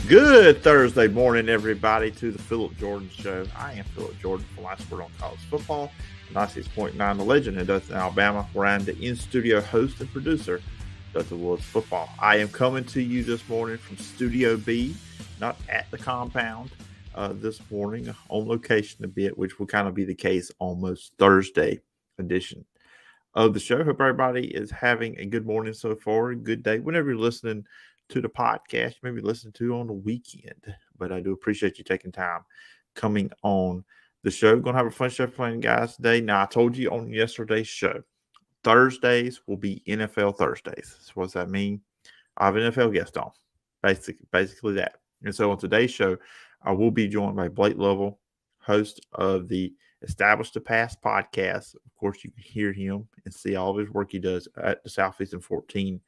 Good Thursday morning, everybody, to the Phillip Jordan Show. I am Phillip Jordan from Last Word on College Football, 96.9 The Legend in Dothan, Alabama, where I'm the in-studio host and producer, Dothan Woods Football. I am coming to you this morning from Studio B, not at the compound, this morning, on location a bit, which will kind of be the case on most Thursday edition of the show. Hope everybody is having a good morning so far, a good day, whenever you're listening to the podcast, maybe listen to on the weekend. But I do appreciate you taking time coming on the show. Going to have a fun show playing, guys, today. Now, I told you on yesterday's show, Thursdays will be NFL Thursdays. So what does that mean? I have an NFL guest on, basically that. And so on today's show, I will be joined by Blake Lovell, host of the Established to Pass podcast. Of course, you can hear him and see all of his work he does at the Southeastern 14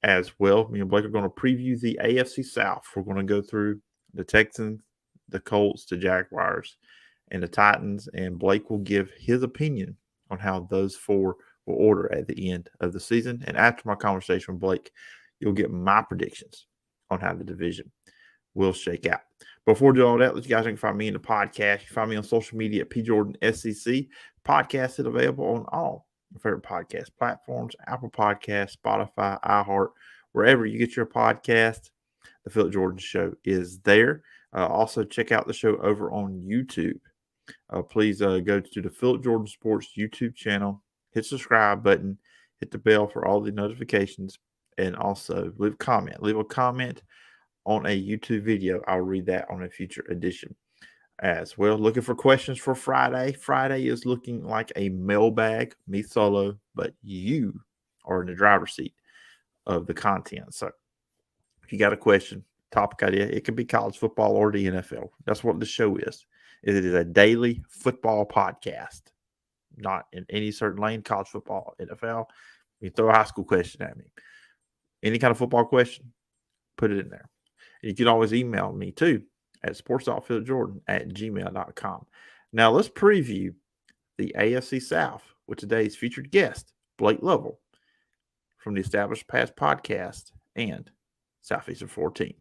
as well. Me and Blake are going to preview the AFC South. We're going to go through the Texans, the Colts, the Jaguars, and the Titans, and Blake will give his opinion on how those four will order at the end of the season. And after my conversation with Blake, you'll get my predictions on how the division will shake out. Before we do all that, you guys can find me in the podcast. You find me on social media at PJordanSEC. Podcast is available on all your favorite podcast platforms, Apple Podcasts, Spotify, iHeart, wherever you get your podcast. The Phillip Jordan Show is there. Also, check out the show over on YouTube. Please go to the Phillip Jordan Sports YouTube channel, hit subscribe button, hit the bell for all the notifications, and also leave a comment. Leave a comment on a YouTube video. I'll read that on a future edition as well. Looking for questions for Friday. Friday is looking like a mailbag, me solo, but you are in the driver's seat of the content. So if you got a question, topic idea, it could be college football or the NFL. That's what the show is. It is a daily football podcast, not in any certain lane, college football, NFL. You throw a high school question at me. Any kind of football question, put it in there. You can always email me too at sports.philipjordan@gmail.com. Now let's preview the AFC South with today's featured guest, Blake Lovell, from the Established Pass podcast and Southeastern 14.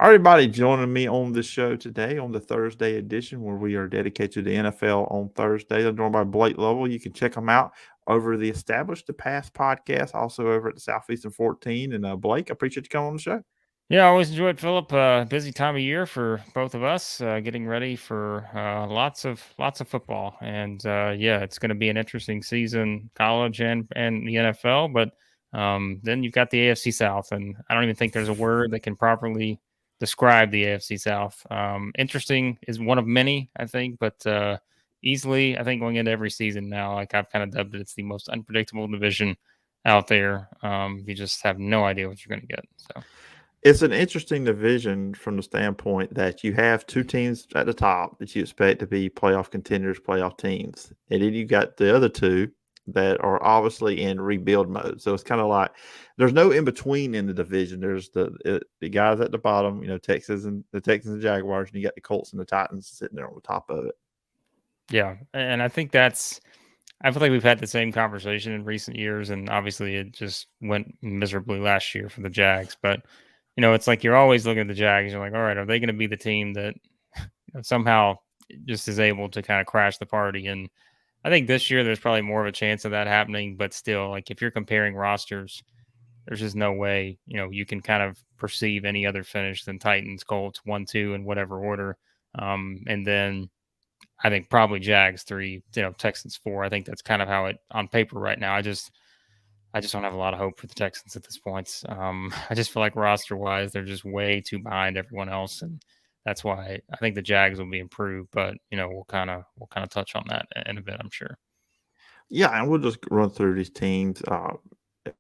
Everybody joining me on the show today on the Thursday edition, where we are dedicated to the NFL on Thursday. I'm joined by Blake Lovell. You can check them out over the Established to Pass podcast, also over at the Southeastern 14. And Blake, I appreciate you coming on the show. Yeah, I always enjoy it, Phillip. Busy time of year for both of us, getting ready for lots of football, and yeah, it's going to be an interesting season, college and the NFL. But then you've got the AFC South, and I don't even think there's a word that can properly describe the AFC South. Interesting is one of many, I think, but easily, I think going into every season now, like I've kind of dubbed it, it's the most unpredictable division out there. You just have no idea what you're going to get. So. It's an interesting division from the standpoint that you have two teams at the top that you expect to be playoff contenders, playoff teams. And then you got the other two that are obviously in rebuild mode. So it's kind of like there's no in between in the division. There's the guys at the bottom, Texans and Jaguars, and you got the Colts and the Titans sitting there on the top of it. Yeah, and I think I feel like we've had the same conversation in recent years, and obviously it just went miserably last year for the Jags. But it's like you're always looking at the Jags. You're like, all right, are they going to be the team that somehow just is able to kind of crash the party? And I think this year there's probably more of a chance of that happening. But still, like if you're comparing rosters, there's just no way you can kind of perceive any other finish than Titans, Colts 1-2 in whatever order, and then I think probably Jags 3, Texans 4. I think that's kind of how it on paper right now. I just don't have a lot of hope for the Texans at this point. I just feel like roster-wise, they're just way too behind everyone else, and that's why I think the Jags will be improved. But we'll kind of touch on that in a bit, I'm sure. Yeah, and we'll just run through these teams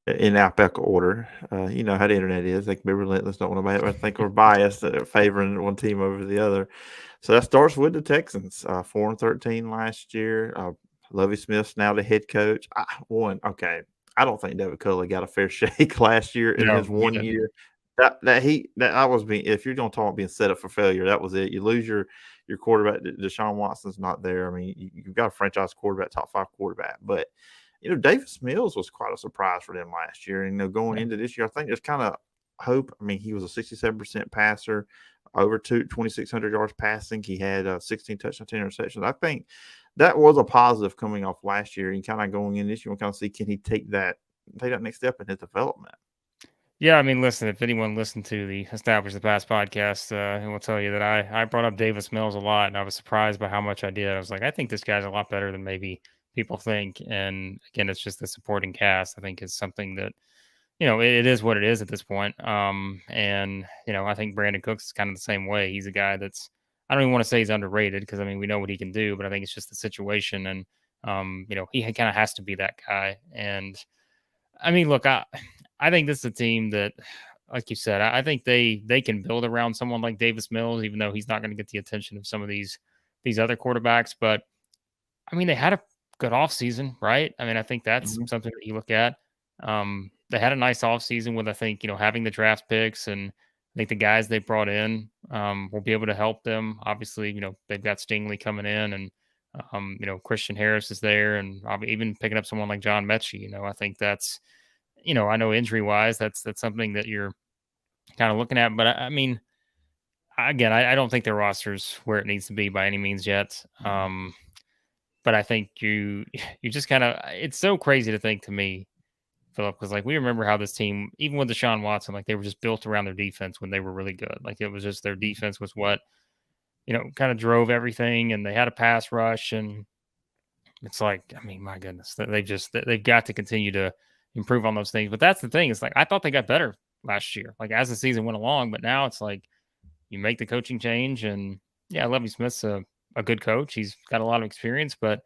in alphabetical order. You know how the internet is; they can be relentless. Don't want to think we're biased, favoring one team over the other. So that starts with the Texans, 4-13 last year. Lovie Smith's now the head coach. Okay. I don't think David Culley got a fair shake last year in his 1 year. If you're going to talk about being set up for failure, that was it. You lose your quarterback. Deshaun Watson's not there. I mean, you've got a franchise quarterback, top 5 quarterback. But, Davis Mills was quite a surprise for them last year. And, going into this year, I think there's kind of hope. I mean, he was a 67% passer, over 2,600 yards passing. He had 16 touchdowns, 10 interceptions. I think that was a positive coming off last year, and kind of going in this year, we'll kind of see, can he take that next step in his development. Yeah, I mean, listen, if anyone listened to the Establish the Pass podcast, he will tell you that I brought up Davis Mills a lot, and I was surprised by how much I did. I was like, I think this guy's a lot better than maybe people think. And again, it's just the supporting cast, I think, is something that, it is what it is at this point. And, I think Brandon Cooks is kind of the same way. He's a guy that's, I don't even want to say he's underrated because, I mean, we know what he can do, but I think it's just the situation. And, he kind of has to be that guy. And, I mean, look, I think this is a team that, like you said, I think they can build around someone like Davis Mills, even though he's not going to get the attention of some of these other quarterbacks. But I mean, they had a good offseason, right? I mean, I think that's something that you look at. They had a nice offseason with, I think, having the draft picks, and I think the guys they brought in will be able to help them. Obviously, they've got Stingley coming in, and Christian Harris is there, and even picking up someone like John Mechie. I think that's, I know injury wise, that's something that you're kind of looking at. But I mean, again, I don't think their roster's where it needs to be by any means yet. But I think you just kind of, it's so crazy to think to me, Phillip, because like we remember how this team, even with Deshaun Watson, like they were just built around their defense when they were really good. Like it was just their defense was what, kind of drove everything, and they had a pass rush, and it's like, I mean, my goodness, they've got to continue to improve on those things. But that's the thing. It's like, I thought they got better last year, like as the season went along, but now it's like you make the coaching change, and yeah, Lovie Smith's a good coach. He's got a lot of experience, but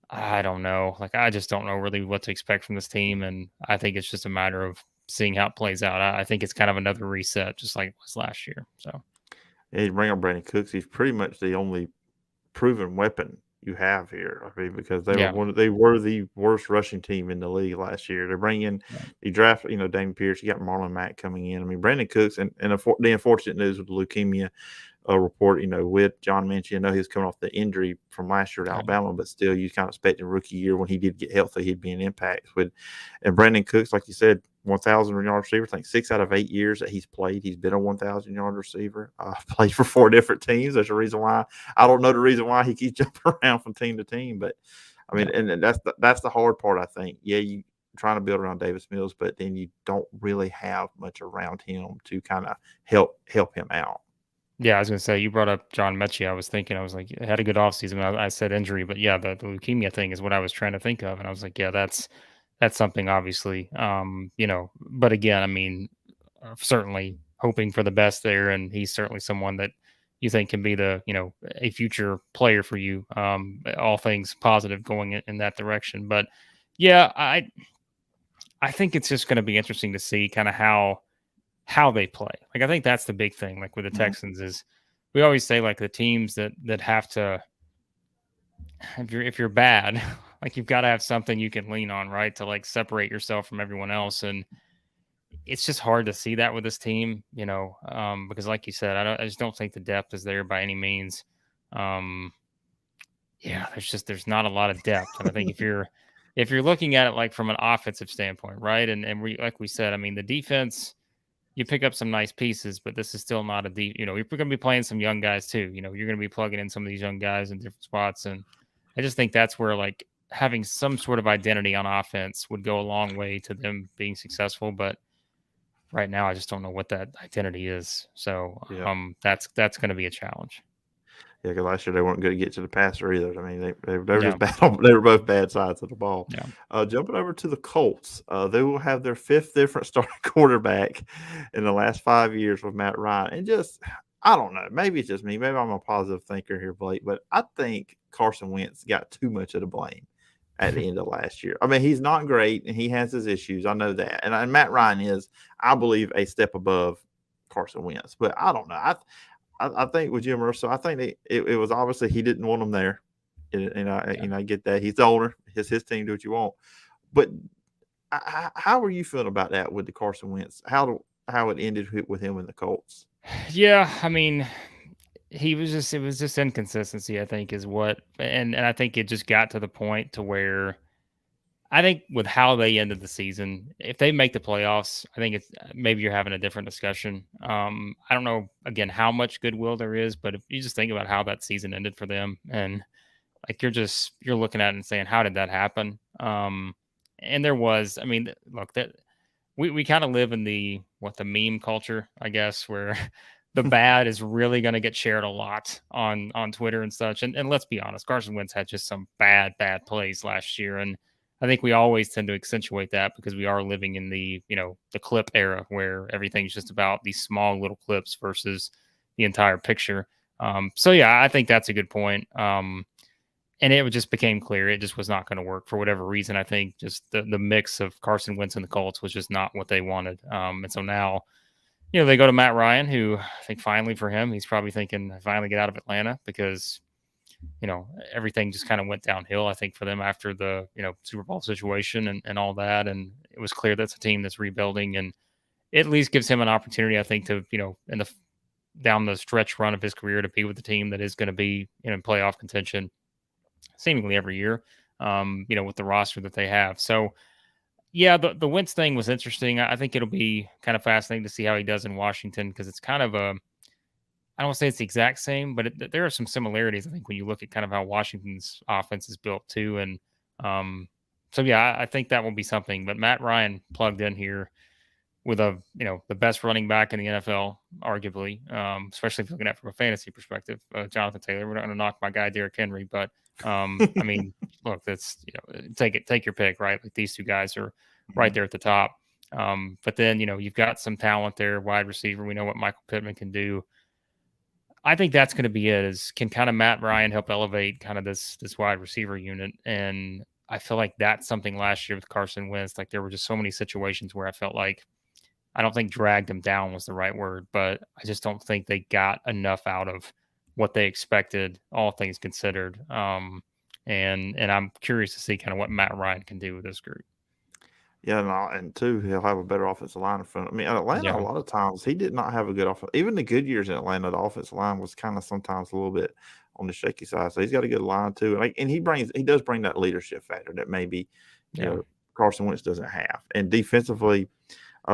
I don't know. Like, I just don't know really what to expect from this team. And I think it's just a matter of seeing how it plays out. I think it's kind of another reset, just like it was last year. So, yeah, you bring up Brandon Cooks. He's pretty much the only proven weapon you have here. I mean, because they were the worst rushing team in the league last year. They bring in, you draft, Damian Pierce. You got Marlon Mack coming in. I mean, Brandon Cooks, and the unfortunate news with the leukemia report, with John Minchie. He was coming off the injury from last year at Alabama, but still, you kind of expect a rookie year when he did get healthy, he'd be an impact. And Brandon Cooks, like you said, 1,000-yard receiver. I think 6 out of 8 years that he's played, he's been a 1,000-yard receiver. Played for 4 different teams. There's a reason why. I don't know the reason why he keeps jumping around from team to team, but I mean, and that's the hard part, I think. Yeah, you trying to build around Davis Mills, but then you don't really have much around him to kind of help him out. Yeah, I was going to say, you brought up John Mechie. I was like, it had a good offseason. I said injury, but yeah, the leukemia thing is what I was trying to think of. And I was like, yeah, that's something, obviously. But again, I mean, certainly hoping for the best there. And he's certainly someone that you think can be a future player for you. All things positive going in that direction. But yeah, I think it's just going to be interesting to see kind of how they play. Like, I think that's the big thing. Like with the Texans is, we always say like the teams that have to, if you're bad, like you've got to have something you can lean on, right, to like separate yourself from everyone else. And it's just hard to see that with this team, because like you said, I just don't think the depth is there by any means. There's not a lot of depth. And I think if you're looking at it like from an offensive standpoint, right, and like we said, I mean, the defense, you pick up some nice pieces, but this is still not a deep, you're going to be playing some young guys too. You're going to be plugging in some of these young guys in different spots. And I just think that's where like having some sort of identity on offense would go a long way to them being successful. But right now, I just don't know what that identity is. So that's going to be a challenge. Yeah, because last year they weren't good to get to the passer either. I mean, they were just bad. They were both bad sides of the ball. Yeah. Jumping over to the Colts, they will have their 5th different starting quarterback in the last 5 years with Matt Ryan. And just, I don't know, maybe it's just me. Maybe I'm a positive thinker here, Blake, but I think Carson Wentz got too much of the blame at the end of last year. I mean, he's not great, and he has his issues. I know that. And Matt Ryan is, I believe, a step above Carson Wentz. But I don't know. I think with Jim Russell, I think it was obviously he didn't want him there. And I get that. He's the owner. It's his team. Do what you want. But how are you feeling about that with the Carson Wentz? How it ended with him and the Colts? Yeah, I mean, it was just inconsistency, I think, is what, and I think it just got to the point to where I think with how they ended the season, if they make the playoffs, I think it's maybe you're having a different discussion. I don't know again how much goodwill there is, but if you just think about how that season ended for them, and like you're looking at it and saying, how did that happen? And there was, I mean, look, that we kind of live in the meme culture, I guess, where the bad is really going to get shared a lot on Twitter and such. And let's be honest, Carson Wentz had just some bad plays last year, and I think we always tend to accentuate that because we are living in the clip era where everything's just about these small little clips versus the entire picture. So yeah, I think that's a good point. And it just became clear it just was not going to work for whatever reason. I think just the mix of Carson Wentz and the Colts was just not what they wanted. And so now, they go to Matt Ryan, who I think finally for him, he's probably thinking, I finally get out of Atlanta because, everything just kind of went downhill, I think, for them after the, Super Bowl situation and all that. And it was clear that's a team that's rebuilding, and it at least gives him an opportunity, I think, to, in the down the stretch run of his career to be with the team that is going to be in playoff contention seemingly every year, with the roster that they have. So, yeah, the Wentz thing was interesting. I think it'll be kind of fascinating to see how he does in Washington because it's kind of I don't want to say it's the exact same, but there are some similarities, I think, when you look at kind of how Washington's offense is built too. And so, yeah, I think that will be something. But Matt Ryan plugged in here with the best running back in the NFL, arguably, especially if you're looking at it from a fantasy perspective, Jonathan Taylor. We're not going to knock my guy Derrick Henry, but I mean, look, that's take your pick, right? Like these two guys are right there at the top. But then you've got some talent there, wide receiver. We know what Michael Pittman can do. I think that's going to be it. Can kind of Matt Ryan help elevate kind of this wide receiver unit? And I feel like that's something last year with Carson Wentz. Like there were just so many situations where I felt like I don't think dragged them down was the right word, but I just don't think they got enough out of what they expected, all things considered. And I'm curious to see kind of what Matt Ryan can do with this group. Yeah, and two, he'll have a better offensive line in front. I mean, Atlanta, a lot of times he did not have a good offense. Even the good years in Atlanta, the offensive line was kind of sometimes a little bit on the shaky side. So he's got a good line too, and he does bring that leadership factor that maybe Carson Wentz doesn't have. And defensively,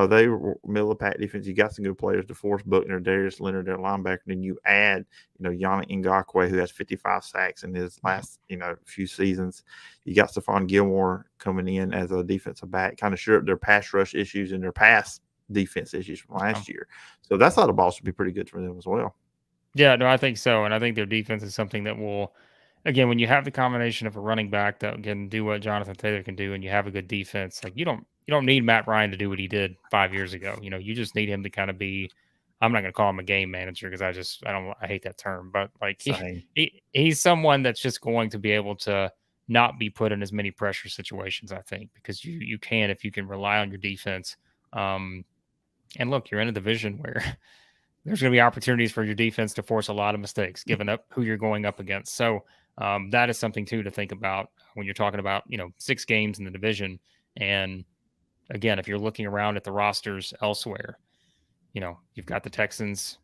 they were middle of the pack defense. You got some good players, DeForest Buckner, Darius Leonard, their linebacker. And you add, Yannick Ngakoue, who has 55 sacks in his last, few seasons. You got Stephon Gilmore coming in as a defensive back, kind of sure up their pass rush issues and their pass defense issues from last year. So that side of the ball should be pretty good for them as well. Yeah, no, I think so. And I think their defense is something that will, again, when you have the combination of a running back that can do what Jonathan Taylor can do and you have a good defense, like you don't need Matt Ryan to do what he did 5 years ago. You just need him to kind of be, I'm not going to call him a game manager because I hate that term, but like he's someone that's just going to be able to not be put in as many pressure situations, I think, because you can, if you can rely on your defense. And look, you're in a division where there's going to be opportunities for your defense to force a lot of mistakes, given up who you're going up against. So that is something too to think about when you're talking about, 6 games in the division. And again, if you're looking around at the rosters elsewhere, you've got the Texans,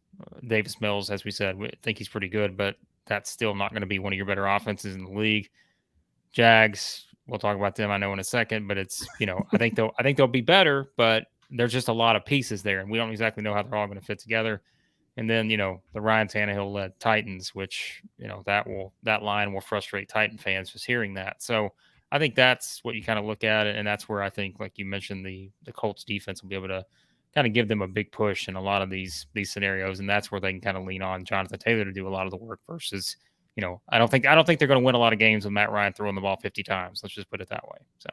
Davis Mills, as we said, we think he's pretty good, but that's still not going to be one of your better offenses in the league. Jags, we'll talk about them, I know, in a second, but it's, I think they'll be better, but there's just a lot of pieces there, and we don't exactly know how they're all going to fit together. And then, the Ryan Tannehill-led Titans, which, that line will frustrate Titan fans just hearing that. So I think that's what you kind of look at, and that's where I think, like you mentioned, the Colts defense will be able to kind of give them a big push in a lot of these scenarios, and that's where they can kind of lean on Jonathan Taylor to do a lot of the work versus, I don't think they're going to win a lot of games with Matt Ryan throwing the ball 50 times. Let's just put it that way. So.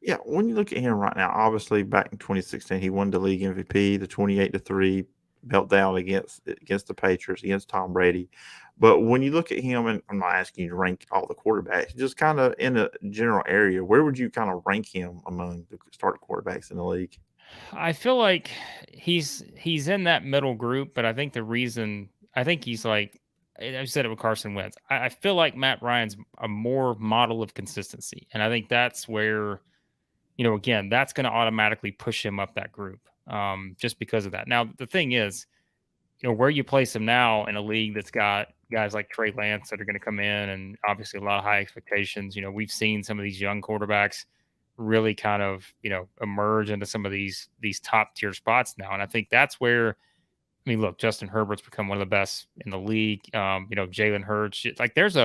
Yeah, when you look at him right now, obviously back in 2016, he won the league MVP, the 28-3 meltdown against the Patriots, against Tom Brady. But when you look at him, and I'm not asking you to rank all the quarterbacks, just kind of in a general area, where would you kind of rank him among the starting quarterbacks in the league? I feel like he's in that middle group, but I think he's like, I said it with Carson Wentz. I feel like Matt Ryan's a more model of consistency. And I think that's where, again, that's going to automatically push him up that group just because of that. Now, the thing is, where you place him now in a league that's got guys like Trey Lance that are going to come in and obviously a lot of high expectations. We've seen some of these young quarterbacks really kind of, emerge into some of these top tier spots now. And I think that's where, I mean, look, Justin Herbert's become one of the best in the league. Jalen Hurts, like there's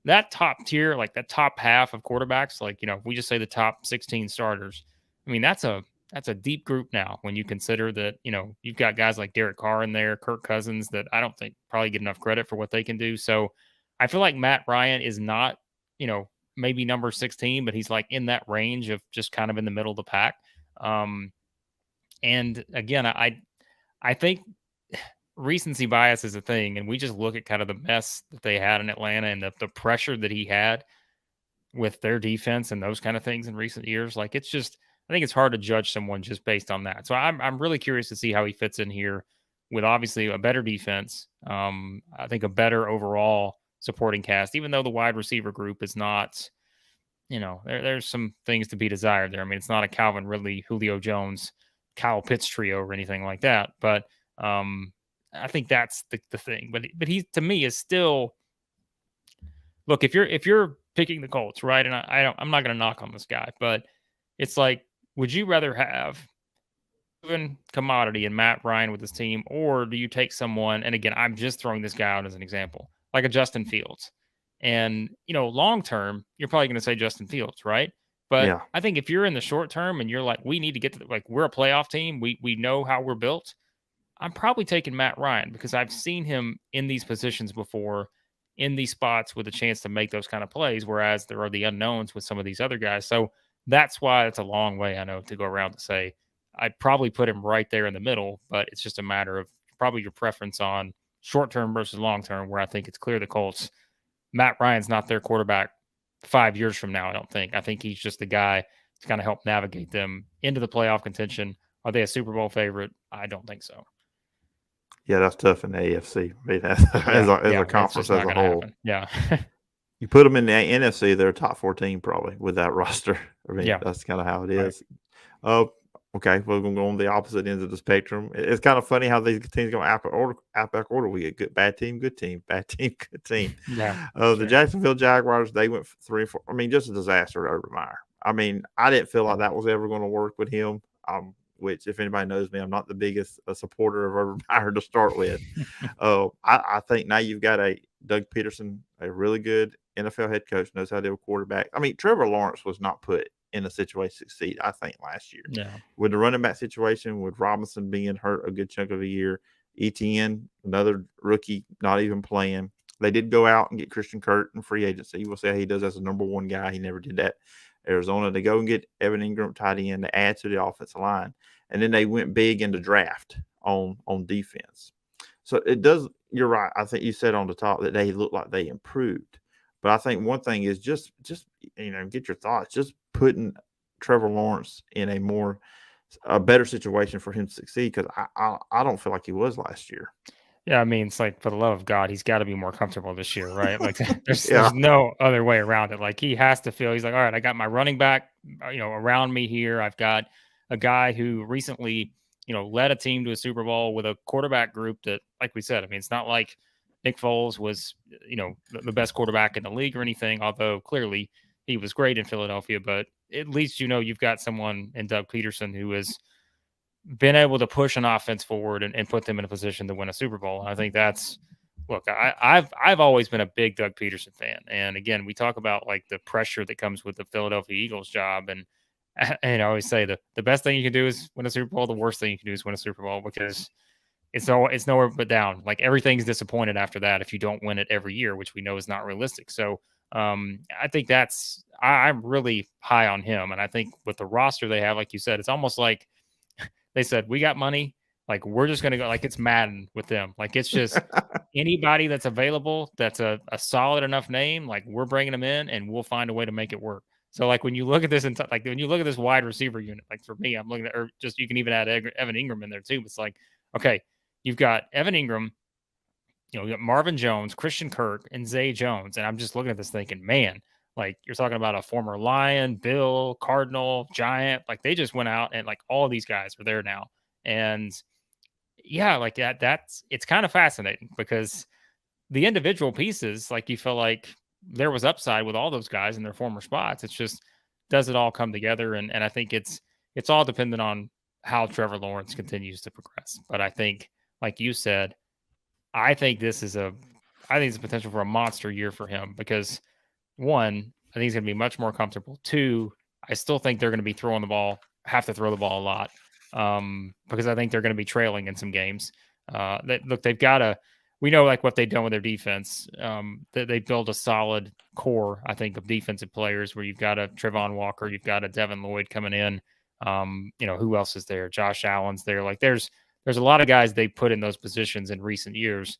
that top tier, like that top half of quarterbacks, like, if we just say the top 16 starters, I mean, that's a deep group now when you consider that, you've got guys like Derek Carr in there, Kirk Cousins, that I don't think probably get enough credit for what they can do. So I feel like Matt Ryan is not, maybe number 16, but he's like in that range of just kind of in the middle of the pack. And again, I think recency bias is a thing, and we just look at kind of the mess that they had in Atlanta and the pressure that he had with their defense and those kind of things in recent years. Like, it's just, I think it's hard to judge someone just based on that. So I'm really curious to see how he fits in here with obviously a better defense. I think a better overall supporting cast, even though the wide receiver group is not, there's some things to be desired there. I mean, it's not a Calvin Ridley, Julio Jones, Kyle Pitts trio or anything like that. But I think that's the thing. But he, to me, is still, look, if you're picking the Colts, right? And I'm not going to knock on this guy, but it's like, would you rather have proven commodity in Matt Ryan with his team, or do you take someone? And again, I'm just throwing this guy out as an example, like a Justin Fields. And long term, you're probably going to say Justin Fields, right? But Yeah. I think if you're in the short term and you're like, we need to get to we're a playoff team, we know how we're built, I'm probably taking Matt Ryan because I've seen him in these positions before, in these spots with a chance to make those kind of plays, whereas there are the unknowns with some of these other guys. So that's why it's a long way, I know, to go around to say I'd probably put him right there in the middle, but it's just a matter of probably your preference on short term versus long term, where I think it's clear the Colts, Matt Ryan's not their quarterback 5 years from now, I don't think. I think he's just the guy to kind of help navigate them into the playoff contention. Are they a Super Bowl favorite? I don't think so. Yeah, that's tough in the AFC. I mean, as a conference as a whole. Happen. Yeah. You put them in the NFC, they're a top 14 probably with that roster. I mean, that's kind of how it is. Right. Okay, we're going to go on the opposite ends of the spectrum. It's kind of funny how these teams go out back order. We get good, bad team, good team, bad team, good team. Yeah. The Jacksonville Jaguars, they went 3-4. I mean, just a disaster to Urban Meyer. I mean, I didn't feel like that was ever going to work with him. Which, if anybody knows me, I'm not the biggest supporter of Urban Meyer to start with. I think now you've got a Doug Peterson, a really good NFL head coach, knows how to deal with quarterback. I mean, Trevor Lawrence was not put in a situation to succeed, I think, last year. Yeah. With the running back situation, with Robinson being hurt a good chunk of the year, Etienne, another rookie, not even playing. They did go out and get Christian Kirk in free agency. We'll see how he does as a number one guy. He never did that. Arizona, they go and get Evan Ingram tight end to add to the offensive line. And then they went big in the draft on defense. So it does, you're right. I think you said on the top that they look like they improved. But I think one thing is just get your thoughts. Just putting Trevor Lawrence in a better situation for him to succeed, because I don't feel like he was last year. Yeah, I mean, it's like, for the love of God, he's got to be more comfortable this year, right? Like, there's no other way around it. Like, he has to feel, he's like, all right, I got my running back, around me here. I've got a guy who recently, led a team to a Super Bowl with a quarterback group that, like we said, I mean, it's not like Nick Foles was, the best quarterback in the league or anything, although clearly he was great in Philadelphia. But at least, you've got someone in Doug Peterson who has been able to push an offense forward and put them in a position to win a Super Bowl. And I think that's, look, I've always been a big Doug Peterson fan. And again, we talk about like the pressure that comes with the Philadelphia Eagles job. And I always say the best thing you can do is win a Super Bowl. The worst thing you can do is win a Super Bowl, because it's nowhere but down. Like, everything's disappointed after that if you don't win it every year, which we know is not realistic. So I think I'm really high on him. And I think with the roster they have, like you said, it's almost like they said, we got money. Like, we're just going to go, like, it's Madden with them. Like, it's just anybody that's available, that's a solid enough name. Like, we're bringing them in and we'll find a way to make it work. So, like, when you look at this, when you look at this wide receiver unit, like, for me, I'm looking at, or just, you can even add Evan Ingram in there too. It's like, okay, you've got Evan Ingram, you got Marvin Jones, Christian Kirk, and Zay Jones. And I'm just looking at this thinking, man, like, you're talking about a former Lion, Bill, Cardinal, Giant. Like, they just went out and, like, all these guys are there now. And yeah, like it's kind of fascinating, because the individual pieces, like, you feel like there was upside with all those guys in their former spots. It's just does it all come together? And I think it's all dependent on how Trevor Lawrence continues to progress. But I think, like you said, I think it's a potential for a monster year for him because one, I think he's going to be much more comfortable. Two, I still think they're going to be have to throw the ball a lot because I think they're going to be trailing in some games. They've got to. We know like what they've done with their defense. They built a solid core, I think, of defensive players where you've got a Trevon Walker, you've got a Devin Lloyd coming in. Who else is there? Josh Allen's there. Like there's a lot of guys they put in those positions in recent years.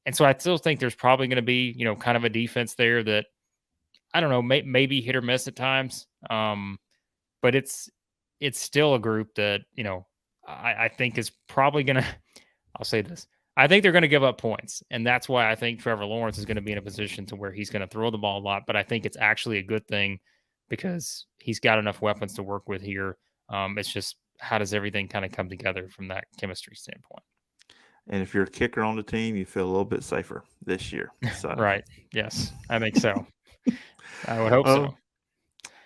And so I still think there's probably going to be, kind of a defense there that, I don't know, maybe hit or miss at times. But it's still a group that, I think is probably going to, I'll say this. I think they're going to give up points. And that's why I think Trevor Lawrence is going to be in a position to where he's going to throw the ball a lot. But I think it's actually a good thing because he's got enough weapons to work with here. It's just, how does everything kind of come together from that chemistry standpoint? And if you're a kicker on the team, you feel a little bit safer this year. So. Right. Yes, I think so. I would hope so.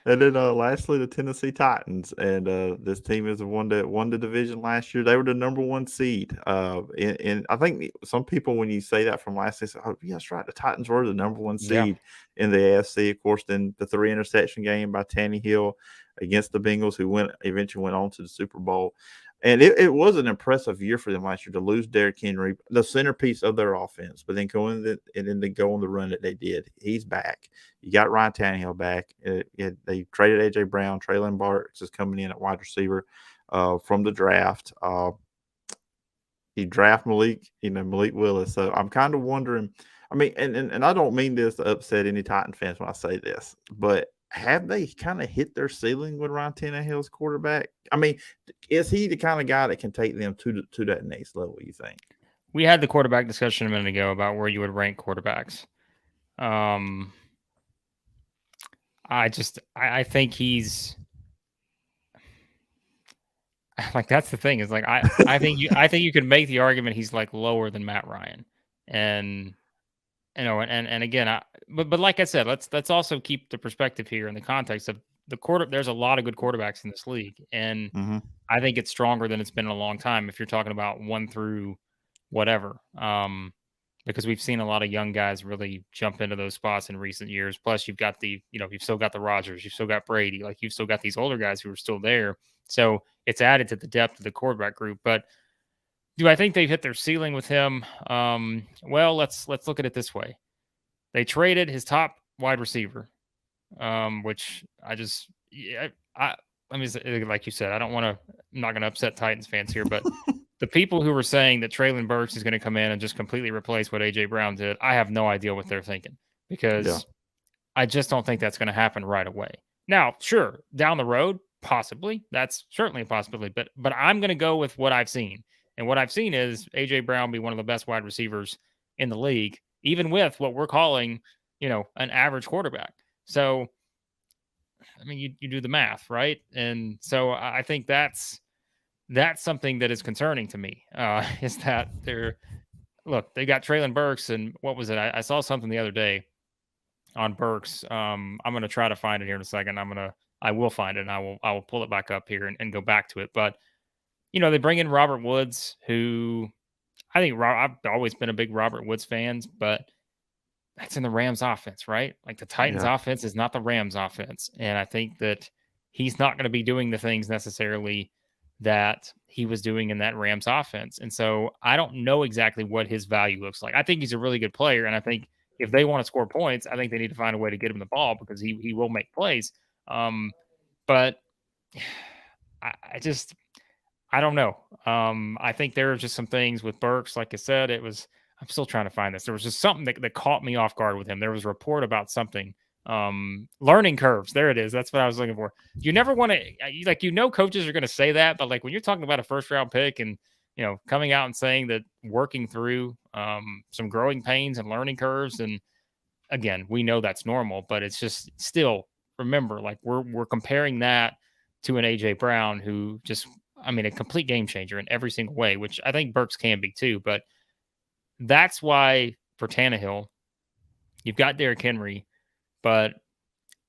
And then lastly, the Tennessee Titans. And this team is won the division last year. They were the number 1 seed. And I think some people, when you say that from last season, oh, yeah, that's right. The Titans were the number 1 seed in the AFC. Of course, then the 3 interception game by Tannehill against the Bengals, who eventually went on to the Super Bowl. And it was an impressive year for them last year to lose Derrick Henry, the centerpiece of their offense, but then go on the run that they did. He's back. You got Ryan Tannehill back. They traded A.J. Brown. Traylon Burks is coming in at wide receiver from the draft. He draft Malik Willis. So I'm kind of wondering. I mean, and I don't mean this to upset any Titan fans when I say this, but have they kind of hit their ceiling with Ryan Tannehill's quarterback? I mean, is he the kind of guy that can take them to that next level, you think? We had the quarterback discussion a minute ago about where you would rank quarterbacks. I think he's like, that's the thing is like, I think you could make the argument he's like lower than Matt Ryan. And, and again, but like I said, let's also keep the perspective here in the context of there's a lot of good quarterbacks in this league. And I think it's stronger than it's been in a long time. If you're talking about 1 through whatever, because we've seen a lot of young guys really jump into those spots in recent years. Plus you've got you've still got the Rodgers, you've still got Brady, like you've still got these older guys who are still there. So it's added to the depth of the quarterback group. But do I think they've hit their ceiling with him? Well, let's look at it this way. They traded his top wide receiver, which I mean, like you said, I'm not going to upset Titans fans here, but the people who were saying that Traylon Burks is going to come in and just completely replace what A.J. Brown did, I have no idea what they're thinking because I just don't think that's going to happen right away. Now, sure, down the road, possibly. That's certainly a possibility, but I'm going to go with what I've seen. And what I've seen is A.J. Brown be one of the best wide receivers in the league, even with what we're calling, an average quarterback. So, I mean, you do the math, right? And so I think that's something that is concerning to me, is that they got Traylon Burks, and what was it? I saw something the other day on Burks. I'm going to try to find it here in a second. I will find it, and I will pull it back up here and go back to it. But, they bring in Robert Woods, who I think I've always been a big Robert Woods fan, but that's in the Rams offense, right? Like the Titans offense is not the Rams offense. And I think that he's not going to be doing the things necessarily that he was doing in that Rams offense. And so I don't know exactly what his value looks like. I think he's a really good player. And I think if they want to score points, I think they need to find a way to get him the ball because he will make plays. But I don't know. I think there are just some things with Burks. Like I said, I'm still trying to find this. There was just something that caught me off guard with him. There was a report about something. Learning curves. There it is. That's what I was looking for. You never want to, coaches are going to say that, but like when you're talking about a first round pick and, coming out and saying that working through some growing pains and learning curves. And again, we know that's normal, but it's just still remember, like we're comparing that to an A.J. Brown who a complete game changer in every single way, which I think Burks can be too. But that's why for Tannehill, you've got Derrick Henry, but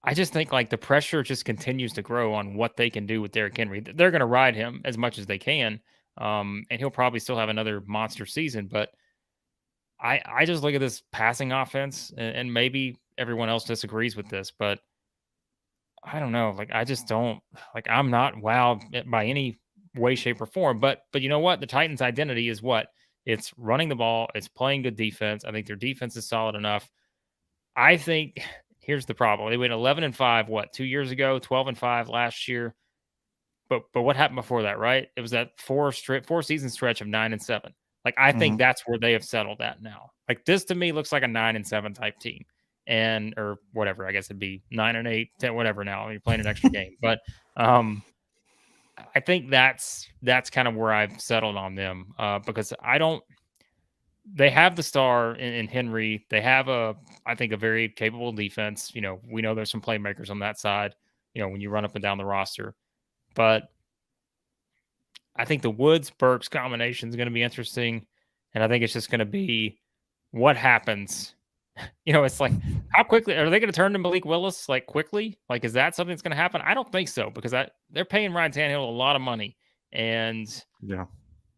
I just think like the pressure just continues to grow on what they can do with Derrick Henry. They're going to ride him as much as they can, and he'll probably still have another monster season. But I just look at this passing offense, and maybe everyone else disagrees with this, but I don't know. Like I just don't like. I'm not wowed by any way, shape, or form. But you know what? The Titans' identity is what? It's running the ball. It's playing good defense. I think their defense is solid enough. I think here's the problem. They went 11-5, what, 2 years ago, 12-5 last year. But what happened before that, right? It was that four season stretch of 9-7. Like I think that's where they have settled at now. Like this to me looks like a 9-7 type team. And or whatever, I guess it'd be 9-8, 10, whatever now. You're playing an extra game. But I think that's kind of where I've settled on them. Because they have the star in Henry. They have I think a very capable defense. You know, we know there's some playmakers on that side, you know, when you run up and down the roster. But I think the Woods-Burks combination is going to be interesting. And I think it's just going to be what happens. You know, it's like, how quickly are they going to turn to Malik Willis? Like quickly? Like, is that something that's going to happen? I don't think so, because they're paying Ryan Tannehill a lot of money. And yeah,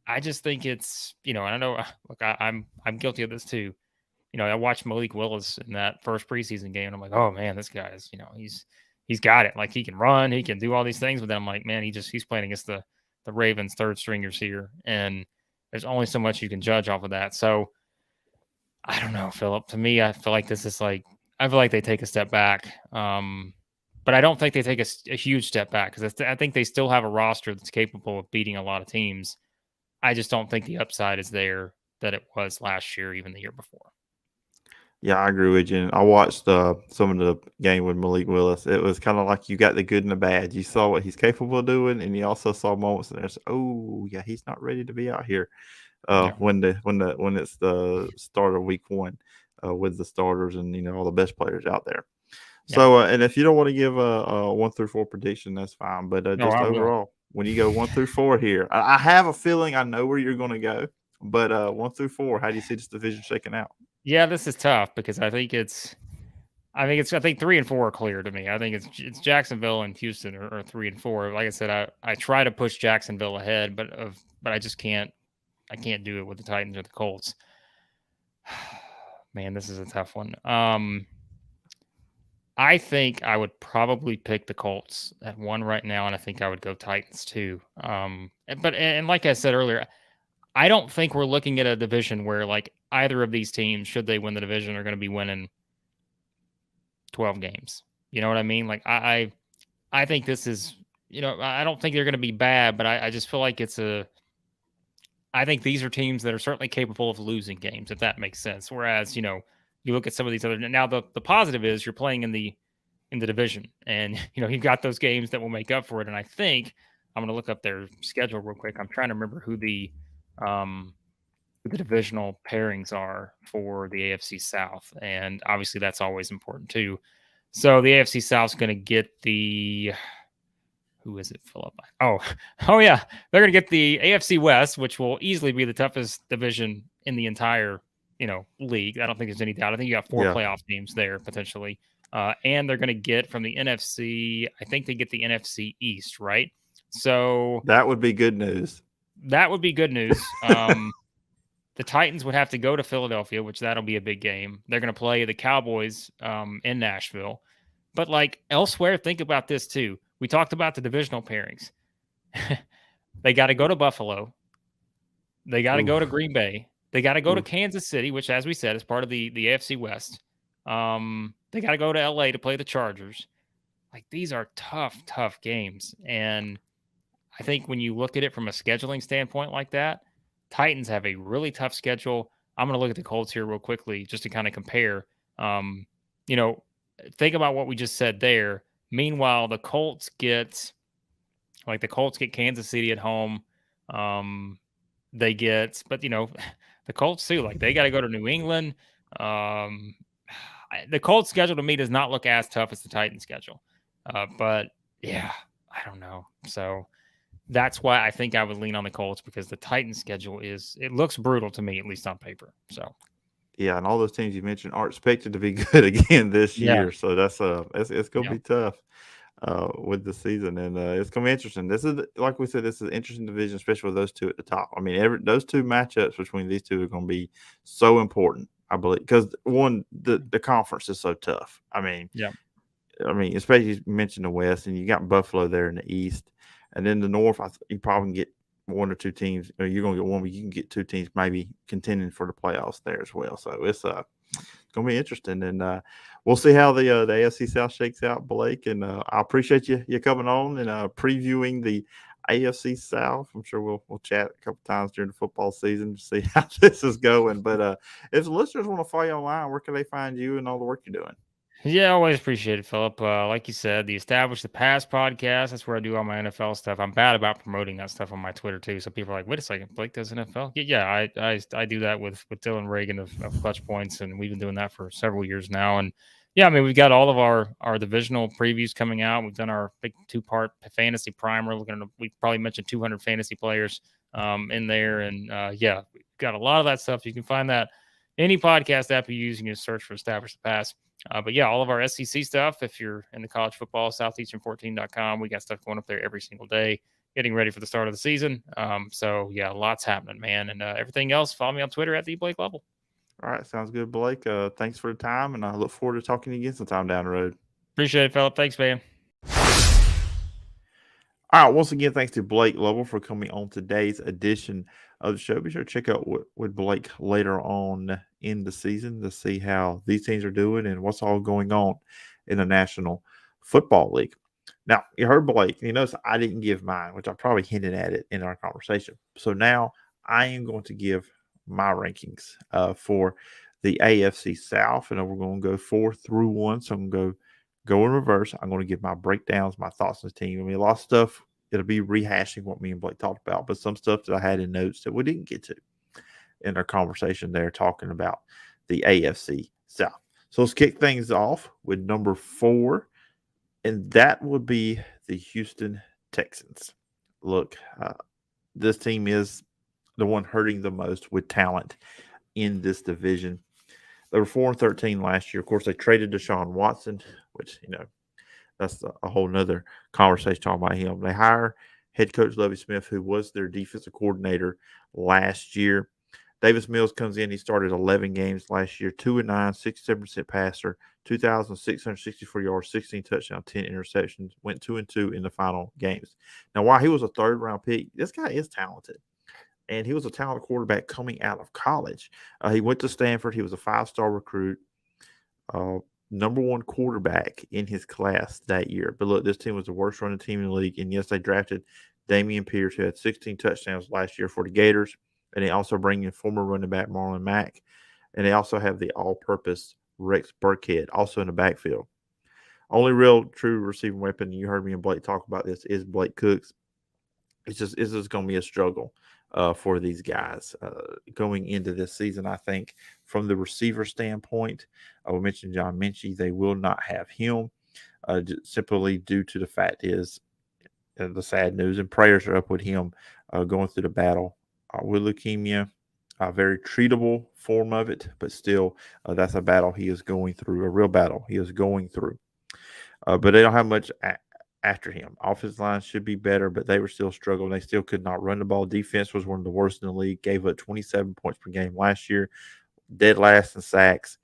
I just think it's, you know, and I know, look, I'm guilty of this too. You know, I watched Malik Willis in that first preseason game, and I'm like, oh man, this guy's, you know, he's got it. Like he can run, he can do all these things, but then I'm like, man, he's playing against the Ravens third stringers here, and there's only so much you can judge off of that. So I don't know, Phillip. To me, I feel like this is like, I feel like they take a step back. But I don't think they take a huge step back, because I think they still have a roster that's capable of beating a lot of teams. I just don't think the upside is there that it was last year, even the year before. Yeah, I agree with you. I watched some of the game with Malik Willis. It was kind of like you got the good and the bad. You saw what he's capable of doing, and you also saw moments in there. Oh, yeah, he's not ready to be out here. When it's the start of week one, with the starters and, you know, all the best players out there. Yeah. So and if you don't want to give a 1-4 prediction, that's fine. But just overall, when you go 1-4 here, I have a feeling I know where you're going to go. But 1-4, how do you see this division shaking out? Yeah, this is tough, because I think 3 and 4 are clear to me. I think it's Jacksonville and Houston are 3 and 4. Like I said, I try to push Jacksonville ahead, but I just can't. I can't do it with the Titans or the Colts. Man, this is a tough one. I think I would probably pick the Colts at 1 right now, and I think I would go Titans too. But like I said earlier, I don't think we're looking at a division where like either of these teams, should they win the division, are going to be winning 12 games. You know what I mean? Like I think this is, you know, I don't think they're going to be bad, but I just feel like I think these are teams that are certainly capable of losing games, if that makes sense. Whereas, you know, you look at some of these other, now the positive is you're playing in the division, and, you know, you've got those games that will make up for it. And I think I'm going to look up their schedule real quick. I'm trying to remember who the divisional pairings are for the AFC South. And obviously that's always important too. So the AFC South is going to get who is it, Phillip? Oh yeah. They're going to get the AFC West, which will easily be the toughest division in the entire, you know, league. I don't think there's any doubt. I think you got 4 playoff teams there potentially. And they're going to get from the NFC, I think they get the NFC East, right? So that would be good news. That would be good news. The Titans would have to go to Philadelphia, which that'll be a big game. They're going to play the Cowboys in Nashville. But like elsewhere, think about this too. We talked about the divisional pairings. They got to go to Buffalo. They got to go to Green Bay. They got to go to Kansas City, which, as we said, is part of the AFC West. They got to go to LA to play the Chargers. Like, these are tough games. And I think when you look at it from a scheduling standpoint like that, Titans have a really tough schedule. I'm going to look at the Colts here real quickly just to kind of compare. You know, think about what we just said there. Meanwhile, the Colts get Kansas City at home. They get, but, you know, the Colts too, like, they got to go to New England. The Colts schedule to me does not look as tough as the Titans schedule. But yeah, I don't know. So that's why I think I would lean on the Colts, because the Titans schedule it looks brutal to me, at least on paper. So Yeah, and all those teams you mentioned are expected to be good again this Yeah. year. So that's it's going to Yeah. be tough with the season, and it's going to be interesting. This is like we said, this is an interesting division, especially with those two at the top. I mean, those two matchups between these two are going to be so important, I believe, because one, the conference is so tough. Yeah. I mean, especially you mentioned the West, and you got Buffalo there in the East, and then the North. You probably can get one or two teams. Or you're going to get one, but you can get two teams maybe contending for the playoffs there as well. So it's going to be interesting, and we'll see how the AFC South shakes out, Blake. And I appreciate you coming on and previewing the AFC South. I'm sure we'll chat a couple times during the football season to see how this is going. But if the listeners want to follow you online, where can they find you and all the work you're doing? Yeah, always appreciate it, Philip. Like you said, the Establish the Pass podcast. That's where I do all my NFL stuff. I'm bad about promoting that stuff on my Twitter too. So people are like, "Wait a second, Blake does NFL?" Yeah, I do that with Dylan Reagan of Clutch Points, and we've been doing that for several years now. And yeah, I mean, we've got all of our divisional previews coming out. We've done our big 2-part fantasy primer. We probably mentioned 200 fantasy players in there, and yeah, we've got a lot of that stuff. You can find that any podcast app you use, you can just search for Establish the Pass. But yeah, all of our SEC stuff, if you're into college football, Southeastern14.com, we got stuff going up there every single day, getting ready for the start of the season. So yeah, lots happening, man. And everything else, follow me on Twitter at the Blake Lovell. All right, sounds good, Blake. Thanks for the time, and I look forward to talking to you again sometime down the road. Appreciate it, Philip. Thanks, man. All right, once again, thanks to Blake Lovell for coming on today's edition of the show. Be sure to check out with Blake later on in the season to see how these teams are doing and what's all going on in the National Football League. Now, you heard Blake, and you notice I didn't give mine, which I probably hinted at it in our conversation. So now I am going to give my rankings for the AFC South, and we're going to go 4 through 1. So I'm going to go in reverse. I'm going to give my breakdowns, my thoughts on the team. I mean, a lot of stuff, it'll be rehashing what me and Blake talked about, but some stuff that I had in notes that we didn't get to in our conversation there talking about the AFC South. So let's kick things off with number 4, and that would be the Houston Texans. Look, this team is the one hurting the most with talent in this division. They were 4-13 last year. Of course, they traded Deshaun Watson, which, that's a whole nother conversation talking about him. They hire head coach Lovie Smith, who was their defensive coordinator last year. Davis Mills comes in. He started 11 games last year, 2-9, 67% passer, 2,664 yards, 16 touchdowns, 10 interceptions, went 2-2 in the final games. Now, while he was a third-round pick, this guy is talented. And he was a talented quarterback coming out of college. He went to Stanford. He was a 5-star recruit, number 1 quarterback in his class that year. But look, this team was the worst running team in the league. And yes, they drafted Damian Pierce, who had 16 touchdowns last year for the Gators. And they also bring in former running back Marlon Mack. And they also have the all-purpose Rex Burkhead, also in the backfield. Only real true receiving weapon, you heard me and Blake talk about this, is Blake Cooks. It's just going to be a struggle for these guys going into this season. I think from the receiver standpoint, we mentioned John Minchie. They will not have him simply due to the fact is the sad news, and prayers are up with him going through the battle with leukemia. A very treatable form of it, but still that's a battle he is going through, a real battle he is going through. But they don't have much after him. Offensive line should be better, but they were still struggling. They still could not run the ball. Defense was one of the worst in the league. Gave up 27 points per game last year. Dead last in sacks.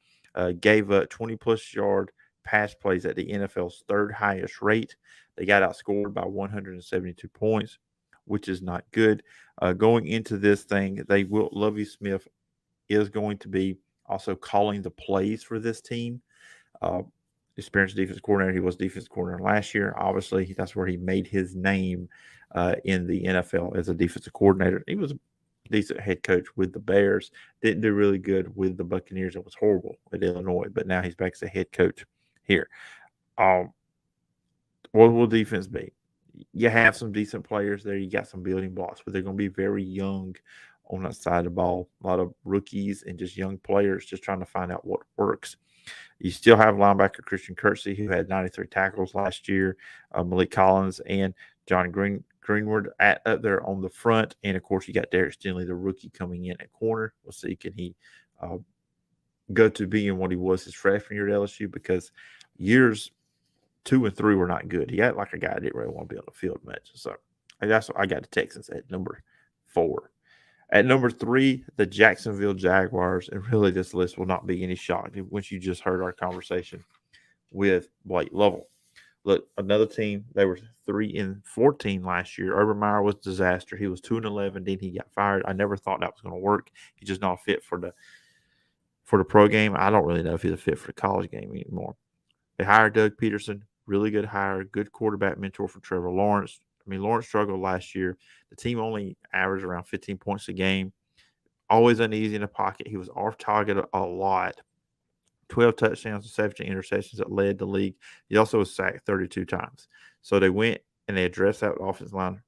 Gave up 20-plus yard pass plays at the NFL's 3rd highest rate. They got outscored by 172 points, which is not good. Going into this thing, Lovie Smith is going to be also calling the plays for this team. Experienced defensive coordinator. He was defensive coordinator last year. Obviously, that's where he made his name in the NFL as a defensive coordinator. He was a decent head coach with the Bears. Didn't do really good with the Buccaneers. It was horrible at Illinois, but now he's back as a head coach here. What will defense be? You have some decent players there. You got some building blocks, but they're going to be very young on that side of the ball. A lot of rookies and just young players just trying to find out what works. You still have linebacker Christian Kirksey, who had 93 tackles last year, Malik Collins and John Greenwood up there on the front. And, of course, you got Derek Stinley, the rookie, coming in at corner. We'll see, can he go to being what he was his freshman year at LSU, because years 2 and 3 were not good. He had like a guy that didn't really want to be on the field much. So that's what I got the Texans at number 4. At number 3, the Jacksonville Jaguars. And really, this list will not be any shock once you just heard our conversation with Blake Lovell. Look, another team, they were 3-14 last year. Urban Meyer was a disaster. He was 2-11, then he got fired. I never thought that was going to work. He's just not a fit for the pro game. I don't really know if he's a fit for the college game anymore. They hired Doug Peterson, really good hire, good quarterback mentor for Trevor Lawrence. I mean, Lawrence struggled last year. The team only averaged around 15 points a game. Always uneasy in the pocket. He was off target a lot. 12 touchdowns and 17 interceptions that led the league. He also was sacked 32 times. So they went and they addressed that offensive line,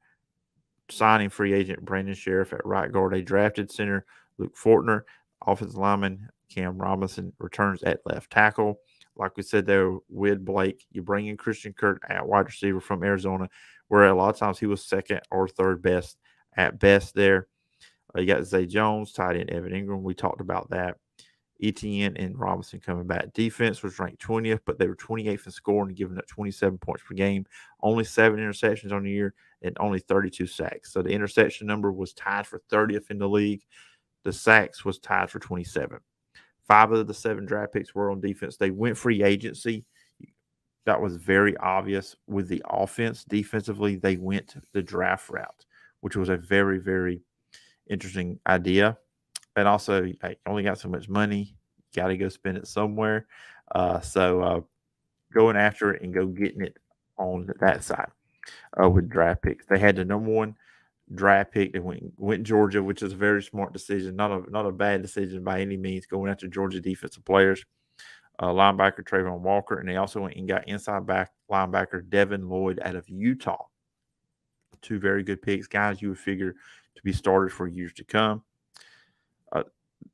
signing free agent Brandon Sheriff at right guard. They drafted center Luke Fortner. Offensive lineman Cam Robinson returns at left tackle. Like we said there with Blake, you bring in Christian Kirk at wide receiver from Arizona, where a lot of times he was second or third best at best there. You got Zay Jones, tight end Evan Ingram. We talked about that. Etienne and Robinson coming back. Defense was ranked 20th, but they were 28th in scoring and giving up 27 points per game. Only 7 interceptions on the year and only 32 sacks. So the interception number was tied for 30th in the league. The sacks was tied for 27. 5 of the 7 draft picks were on defense. They went free agency. That was very obvious with the offense. Defensively, they went the draft route, which was a very, very interesting idea. And also, you only got so much money. You got to go spend it somewhere. So going after it and go getting it on that side with draft picks. They had the number 1 draft pick. They went Georgia, which is a very smart decision. Not a bad decision by any means, going after Georgia defensive players. Linebacker Trayvon Walker, and they also went and got inside back linebacker Devin Lloyd out of Utah. 2 very good picks, guys you would figure to be starters for years to come.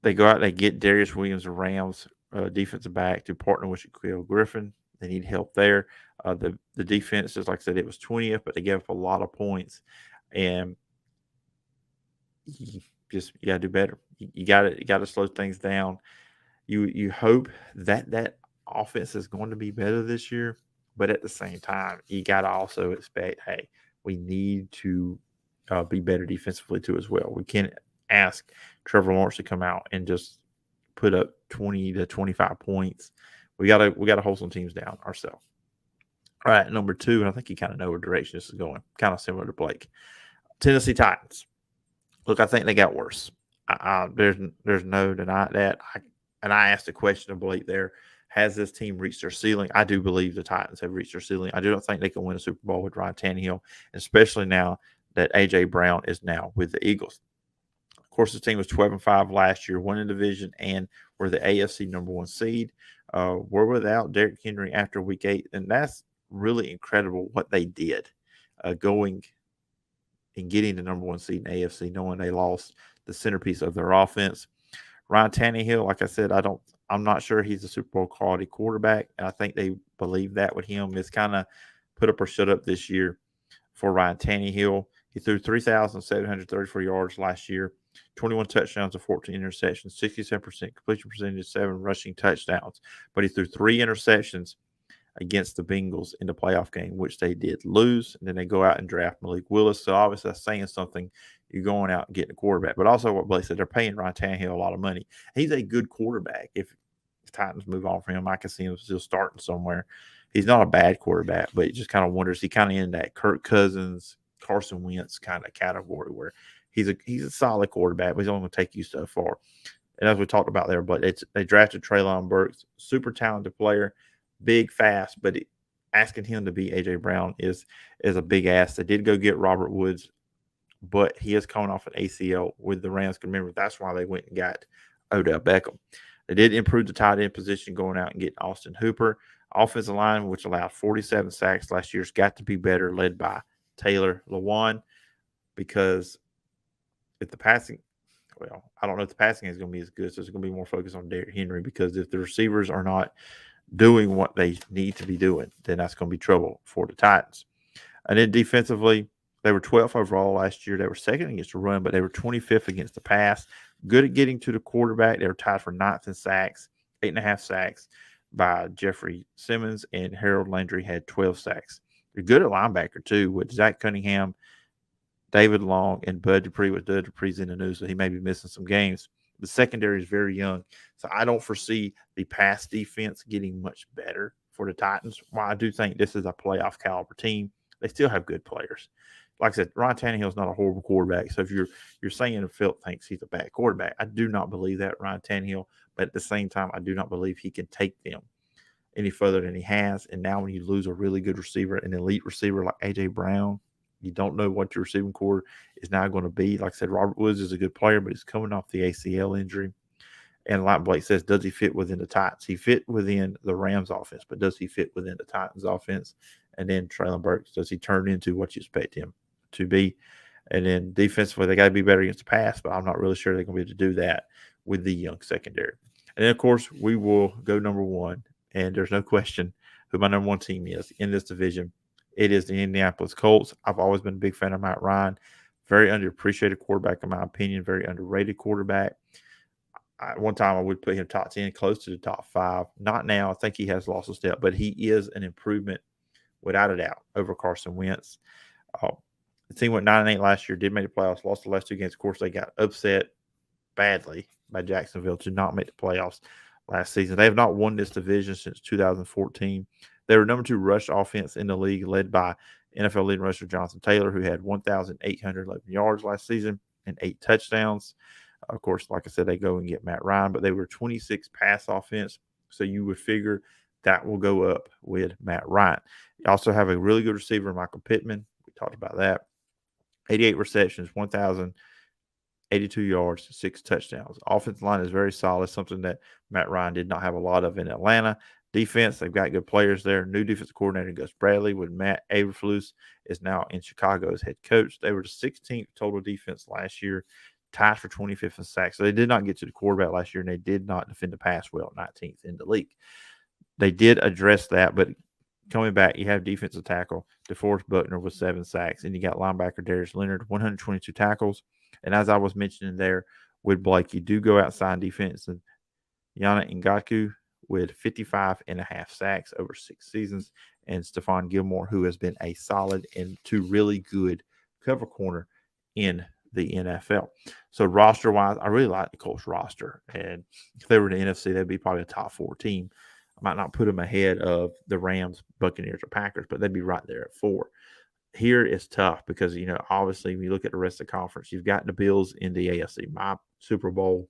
They go out, they get Darius Williams, the Rams defensive back, to partner with Shaquille Griffin. They need help there. The defense, just like I said, it was 20th, but they gave up a lot of points, and you got to do better. You got to slow things down. You hope that offense is going to be better this year, but at the same time, you got to also expect, hey, we need to be better defensively too as well. We can't ask Trevor Lawrence to come out and just put up 20 to 25 points. We got to hold some teams down ourselves. All right, number 2, and I think you kind of know where direction this is going. Kind of similar to Blake. Tennessee Titans. Look, I think they got worse. There's no denying that. I asked a question of Blake there. Has this team reached their ceiling? I do believe the Titans have reached their ceiling. I do not think they can win a Super Bowl with Ryan Tannehill, especially now that A.J. Brown is now with the Eagles. Of course, the team was 12-5 last year, won a division, and were the AFC number 1 seed. We're without Derrick Henry after week 8, and that's really incredible what they did, going and getting the number 1 seed in AFC, knowing they lost the centerpiece of their offense. Ryan Tannehill, like I said, I'm not sure he's a Super Bowl quality quarterback, and I think they believe that with him. It's kind of put up or shut up this year for Ryan Tannehill. He threw 3,734 yards last year, 21 touchdowns and 14 interceptions, 67% completion percentage, 7 rushing touchdowns. But he threw 3 interceptions against the Bengals in the playoff game, which they did lose. And then they go out and draft Malik Willis. So obviously that's saying something. You're going out and getting a quarterback. But also what Blake said, they're paying Ryan Tannehill a lot of money. He's a good quarterback. If Titans move on from him, I can see him still starting somewhere. He's not a bad quarterback, but you just kind of wonders. He kind of in that Kirk Cousins, Carson Wentz kind of category where he's a solid quarterback, but he's only going to take you so far. And as we talked about there, but they drafted Treylon Burks, super talented player, big, fast, but asking him to be A.J. Brown is a big ask. They did go get Robert Woods, but he is coming off an ACL with the Rams. Remember, that's why they went and got Odell Beckham. They did improve the tight end position going out and getting Austin Hooper. Offensive line, which allowed 47 sacks last year, has got to be better, led by Taylor Lewan, because if the passing – well, I don't know if the passing is going to be as good, so it's going to be more focused on Derrick Henry, because if the receivers are not doing what they need to be doing, then that's going to be trouble for the Titans. And then defensively, they were 12th overall last year. They were second against the run, but they were 25th against the pass. Good at getting to the quarterback. They were tied for 9th in sacks. 8.5 sacks by Jeffrey Simmons, and Harold Landry had 12 sacks. They're good at linebacker, too, with Zach Cunningham, David Long, and Bud Dupree. With Bud Dupree's in the news, so he may be missing some games. The secondary is very young, so I don't foresee the pass defense getting much better for the Titans. While I do think this is a playoff caliber team, they still have good players. Like I said, Ryan Tannehill is not a horrible quarterback. So if you're saying Phil thinks he's a bad quarterback, I do not believe that, Ryan Tannehill. But at the same time, I do not believe he can take them any further than he has. And now when you lose a really good receiver, an elite receiver like A.J. Brown, you don't know what your receiving core is now going to be. Like I said, Robert Woods is a good player, but he's coming off the ACL injury. And like Blake says, does he fit within the Titans? He fit within the Rams offense, but does he fit within the Titans offense? And then Treylon Burks, does he turn into what you expect him to be? And then defensively, they got to be better against the pass, but I'm not really sure they're going to be able to do that with the young secondary. And then, of course, we will go number one, and there's no question who my number one team is in this division. It is the Indianapolis Colts. I've always been a big fan of Matt Ryan. Very underappreciated quarterback, in my opinion. Very underrated quarterback. One time I would put him top 10, close to the top 5. Not now. I think he has lost a step, but he is an improvement without a doubt over Carson Wentz. The team went 9-8 last year, did make the playoffs, lost the last 2 games. Of course, they got upset badly by Jacksonville to not make the playoffs last season. They have not won this division since 2014. They were number 2 rush offense in the league, led by NFL leading rusher Jonathan Taylor, who had 1,811 yards last season and 8 touchdowns. Of course, like I said, they go and get Matt Ryan, but they were 26 pass offense, so you would figure that will go up with Matt Ryan. You also have a really good receiver, Michael Pittman. We talked about that. 88 receptions, 1,082 yards, 6 touchdowns. Offensive line is very solid, something that Matt Ryan did not have a lot of in Atlanta. Defense, they've got good players there. New defensive coordinator Gus Bradley with Matt Eberflus is now in Chicago as head coach. They were the 16th total defense last year, tied for 25th in sacks. So they did not get to the quarterback last year, and they did not defend the pass well, 19th in the league. They did address that, but coming back, you have defensive tackle DeForest Buckner with 7 sacks, and you got linebacker Darius Leonard, 122 tackles. And as I was mentioning there with Blake, you do go outside defense, and Yana Ngakoue with 55.5 sacks over 6 seasons, and Stephon Gilmore, who has been a solid and 2 really good cover corner in the NFL. So roster-wise, I really like the Colts roster, and if they were in the NFC, they'd be probably a top 4 team. I might not put them ahead of the Rams, Buccaneers, or Packers, but they'd be right there at 4. Here is tough because, obviously, when you look at the rest of the conference, you've got the Bills in the AFC, my Super Bowl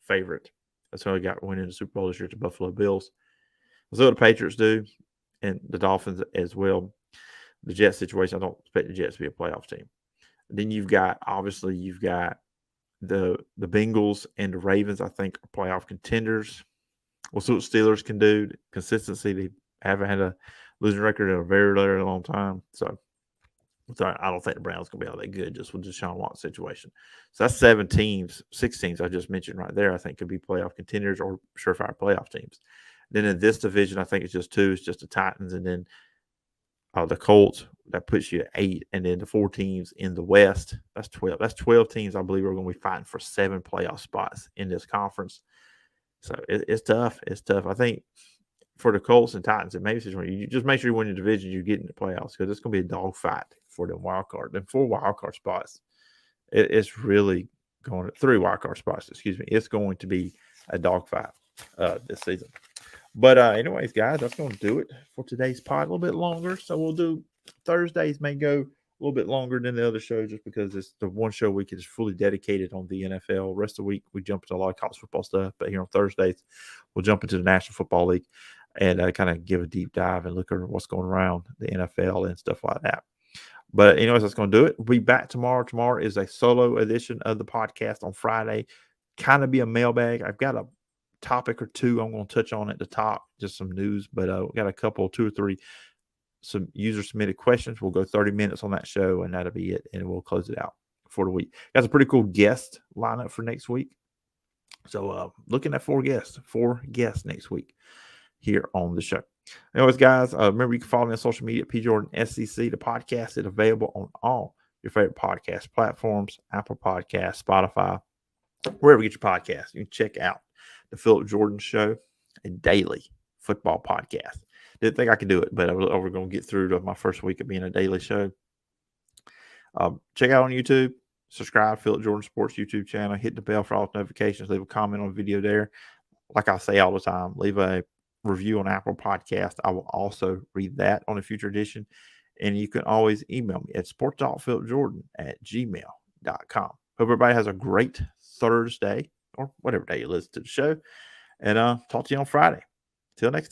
favorite. That's how I got winning the Super Bowl this year, to Buffalo Bills. So the Patriots do, and the Dolphins as well. The Jets situation, I don't expect the Jets to be a playoff team. Then you've got the Bengals and the Ravens, I think, are playoff contenders. We'll see what Steelers can do. Consistency, they haven't had a losing record in a very, very long time. So I don't think the Browns going to be all that good just with Deshaun Watson situation. So that's 7 teams, 6 teams I just mentioned right there, I think could be playoff contenders or surefire playoff teams. Then in this division, I think it's just 2. It's just the Titans and then the Colts. That puts you at 8. And then the 4 teams in the West, that's 12. That's 12 teams I believe are going to be fighting for 7 playoff spots in this conference. So it's tough. It's tough. I think for the Colts and Titans, it maybe you just make sure you win your division, you get in the playoffs, because it's going to be a dogfight for the wild card. And 4 wild card spots, it's really going to 3 wild card spots. Excuse me. It's going to be a dogfight this season. But anyways, guys, that's going to do it for today's pod. A little bit longer, so we'll do Thursdays may go a little bit longer than the other show, just because it's the one show week is fully dedicated on the NFL. Rest of the week, we jump into a lot of college football stuff. But here on Thursdays, we'll jump into the National Football League and kind of give a deep dive and look at what's going around the NFL and stuff like that. But anyways, that's going to do it. We'll be back tomorrow. Tomorrow is a solo edition of the podcast. On Friday, kind of be a mailbag. I've got a topic or 2 I'm going to touch on at the top, just some news. But we got a couple, 2 or 3 some user-submitted questions. We'll go 30 minutes on that show, and that'll be it, and we'll close it out for the week. Got a pretty cool guest lineup for next week. So looking at 4 guests next week here on the show. Anyways, guys, remember you can follow me on social media at PJordanSEC. The podcast is available on all your favorite podcast platforms, Apple Podcasts, Spotify, wherever you get your podcast. You can check out the Phillip Jordan Show a daily football podcast. Didn't think I could do it, but I was going to get through to my first week of being a daily show. Check out on YouTube. Subscribe to Phillip Jordan Sports YouTube channel. Hit the bell for all notifications. Leave a comment on the video there. Like I say all the time, leave a review on Apple Podcast. I will also read that on a future edition. And you can always email me at sports.philipjordan@gmail.com. Hope everybody has a great Thursday or whatever day you listen to the show. And talk to you on Friday. Till next time.